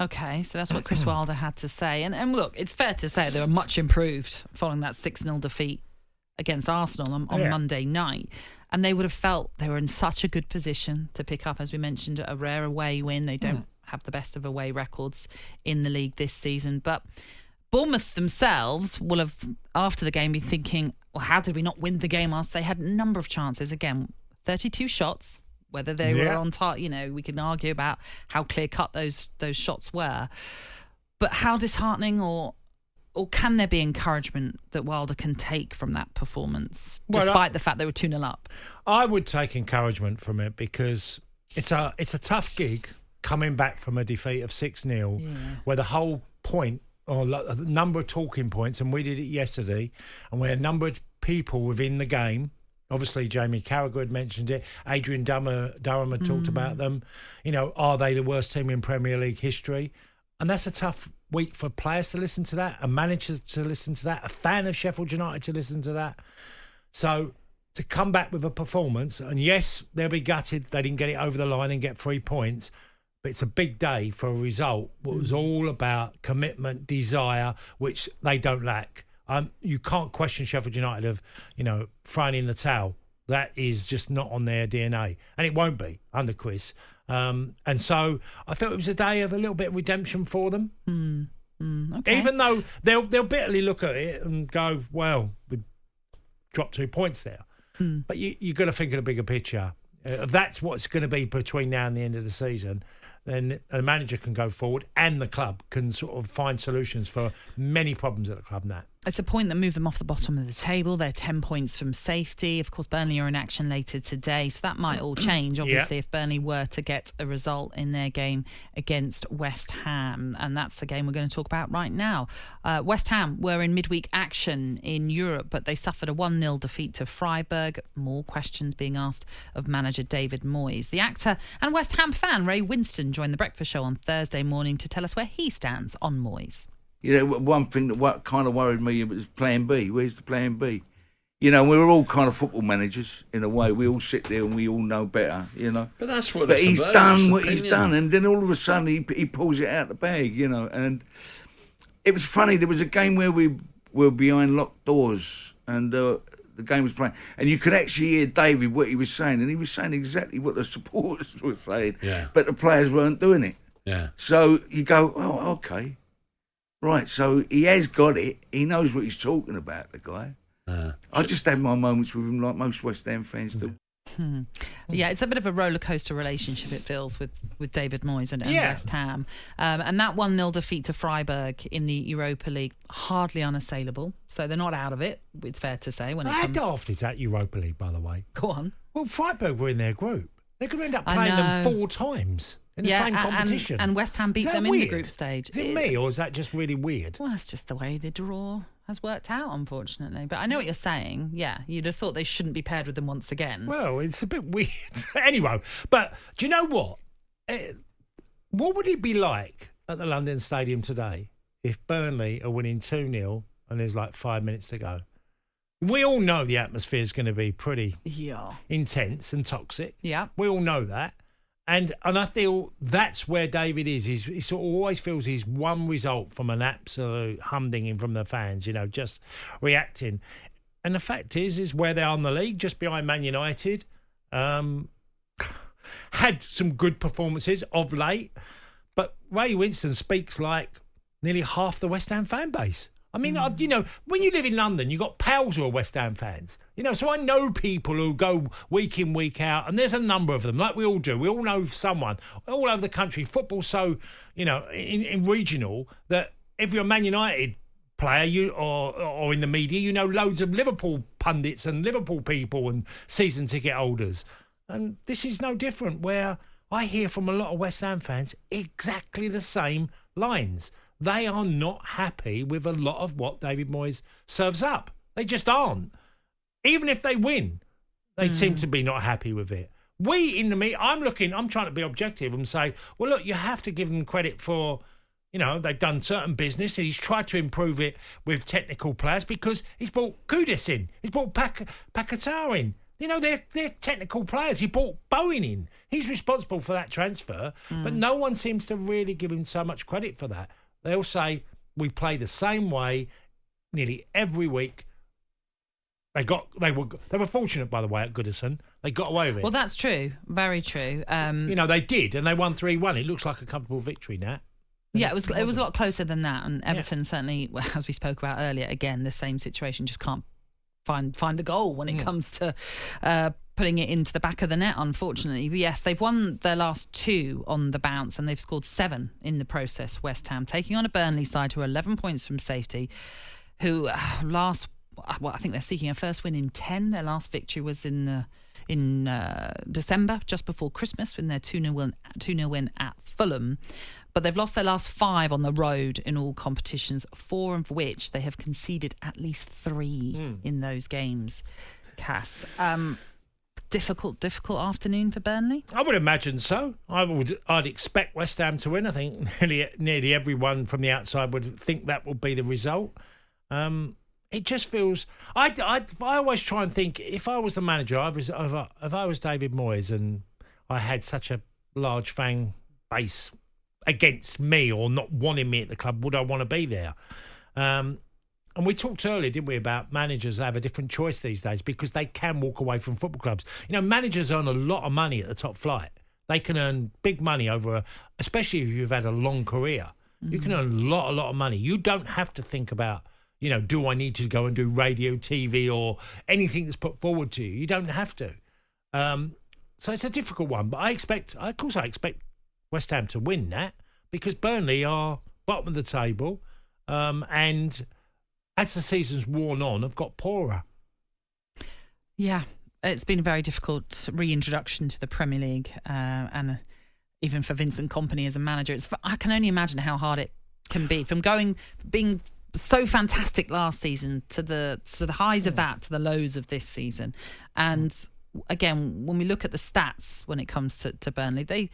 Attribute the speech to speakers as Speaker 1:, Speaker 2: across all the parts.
Speaker 1: Okay, so that's what Chris Wilder had to say. And look, it's fair to say they were much improved following that 6-0 defeat against Arsenal on Monday night. And they would have felt they were in such a good position to pick up, as we mentioned, a rare away win. They don't have the best of away records in the league this season. But Bournemouth themselves will have, after the game, been thinking, well, how did we not win the game? They had a number of chances. Again, 32 shots. Whether they were on target, we can argue about how clear-cut those shots were. But how disheartening or can there be encouragement that Wilder can take from that performance, despite the fact they were 2-0 up?
Speaker 2: I would take encouragement from it because it's a tough gig coming back from a defeat of 6-0, where the whole point, or a number of talking points, and we did it yesterday, and we had a number of people within the game. Obviously, Jamie Carragher had mentioned it. Adrian Durham had talked about them. Are they the worst team in Premier League history? And that's a tough week for players to listen to that, a manager to listen to that, a fan of Sheffield United to listen to that. So to come back with a performance, and yes, they'll be gutted they didn't get it over the line and get 3 points, but it's a big day for a result. It was all about commitment, desire, which they don't lack. You can't question Sheffield United of, throwing in the towel. That is just not on their DNA. And it won't be under Chris. And so I felt it was a day of a little bit of redemption for them. Okay. Even though they'll bitterly look at it and go, well, we dropped 2 points there. But you've got to think of the bigger picture. If that's what's going to be between now and the end of the season, then the manager can go forward and the club can sort of find solutions for many problems at the club now.
Speaker 1: It's a point that moved them off the bottom of the table. They're 10 points from safety. Of course, Burnley are in action later today, so that might all change, obviously, if Burnley were to get a result in their game against West Ham. And that's a game we're going to talk about right now. West Ham were in midweek action in Europe, but they suffered a 1-0 defeat to Freiburg. More questions being asked of manager David Moyes. The actor and West Ham fan Ray Winston joined the breakfast show on Thursday morning to tell us where he stands on Moyes.
Speaker 3: One thing that kind of worried me was plan B. Where's the plan B? We're all kind of football managers in a way. We all sit there and we all know better,
Speaker 4: But that's what.
Speaker 3: But he's done what he's done, and then all of a sudden he pulls it out the bag, And it was funny. There was a game where we were behind locked doors, and the game was playing, and you could actually hear David what he was saying, and he was saying exactly what the supporters were saying.
Speaker 4: Yeah.
Speaker 3: But the players weren't doing it.
Speaker 4: Yeah.
Speaker 3: So you go, oh, okay. Right, so he has got it. He knows what he's talking about, the guy. I just had my moments with him like most West Ham fans do.
Speaker 1: Yeah, it's a bit of a roller coaster relationship, it feels, with David Moyes and West Ham. And that 1-0 defeat to Freiburg in the Europa League, hardly unassailable. So they're not out of it, it's fair to say.
Speaker 2: How daft is that Europa League, by the way?
Speaker 1: Go on.
Speaker 2: Well, Freiburg were in their group. They're going to end up playing them 4 times. In the same competition.
Speaker 1: And West Ham beat them in the group stage.
Speaker 2: Is it me, or is that just really weird?
Speaker 1: Well, that's just the way the draw has worked out, unfortunately. But I know what you're saying. Yeah, you'd have thought they shouldn't be paired with them once again.
Speaker 2: Well, it's a bit weird. Anyway, but do you know what? What would it be like at the London Stadium today if Burnley are winning 2-0 and there's like 5 minutes to go? We all know the atmosphere is going to be pretty intense and toxic.
Speaker 1: Yeah.
Speaker 2: We all know that. And I feel that's where David is. He sort of always feels he's one result from an absolute humdinging from the fans, just reacting. And the fact is where they are in the league, just behind Man United. Had some good performances of late. But Ray Winston speaks like nearly half the West Ham fan base. I mean, when you live in London, you've got pals who are West Ham fans. So I know people who go week in, week out, and there's a number of them, like we all do. We all know someone all over the country. Football's so, in regional that if you're a Man United player or in the media, loads of Liverpool pundits and Liverpool people and season ticket holders. And this is no different, where I hear from a lot of West Ham fans exactly the same lines. They are not happy with a lot of what David Moyes serves up. They just aren't. Even if they win, they seem to be not happy with it. We in the media, I'm trying to be objective and say, well, look, you have to give them credit for, they've done certain business. He's tried to improve it with technical players because he's brought Kudus in. He's brought Paquetá in. You know, they're technical players. He brought Bowen in. He's responsible for that transfer, but no one seems to really give him so much credit for that. They'll say, we play the same way nearly every week. They were fortunate, by the way, at Goodison. They got away with it.
Speaker 1: Well, that's true. Very true.
Speaker 2: You know, they did, and they won 3-1. It looks like a comfortable victory, Nat.
Speaker 1: Yeah, it was a lot closer than that. And Everton certainly, as we spoke about earlier, again, the same situation, just can't find the goal when it comes to putting it into the back of the net, unfortunately. But yes, they've won their last 2 on the bounce, and they've scored 7 in the process, West Ham, taking on a Burnley side who are 11 points from safety, who I think they're seeking a first win in 10. Their last victory was in December, just before Christmas, when their 2-0 win at Fulham. But they've lost their last 5 on the road in all competitions, 4 of which they have conceded at least 3 in those games. Cass, difficult afternoon for Burnley?
Speaker 2: I would imagine so. I'd expect West Ham to win. I think nearly everyone from the outside would think that will be the result. It just feels. I always try and think, if I was the manager, if I was David Moyes and I had such a large fan base against me or not wanting me at the club, would I want to be there? And we talked earlier, didn't we, about managers have a different choice these days because they can walk away from football clubs. You know, managers earn a lot of money at the top flight. They can earn big money especially if you've had a long career. You can earn a lot of money. You don't have to think about, you know, do I need to go and do radio, TV or anything that's put forward to you? You don't have to. So it's a difficult one. But I expect West Ham to win that because Burnley are bottom of the table and as the season's worn on, have got poorer.
Speaker 1: Yeah, it's been a very difficult reintroduction to the Premier League and even for Vincent Kompany as a manager. I can only imagine how hard it can be from being so fantastic last season to the highs of that to the lows of this season. And again, when we look at the stats when it comes to Burnley,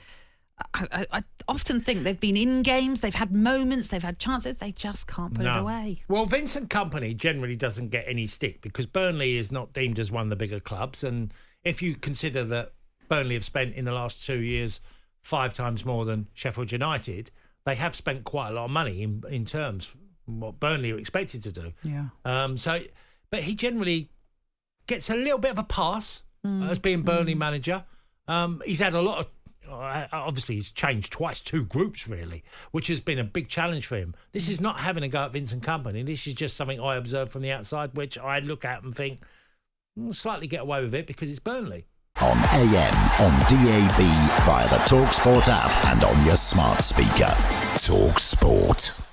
Speaker 1: I often think they've been in games, they've had moments, they've had chances, they just can't put it away.
Speaker 2: Well, Vincent Kompany generally doesn't get any stick because Burnley is not deemed as one of the bigger clubs. And if you consider that Burnley have spent in the last 2 years 5 times more than Sheffield United, they have spent quite a lot of money in terms of what Burnley are expected to do.
Speaker 1: Yeah.
Speaker 2: But he generally gets a little bit of a pass as being Burnley manager. He's had a lot of. Obviously, he's changed twice 2 groups, really, which has been a big challenge for him. This is not having a go at Vincent Kompany. This is just something I observe from the outside, which I look at and think, slightly get away with it because it's Burnley.
Speaker 4: On AM, on DAB, via the talkSPORT app and on your smart speaker. talkSPORT.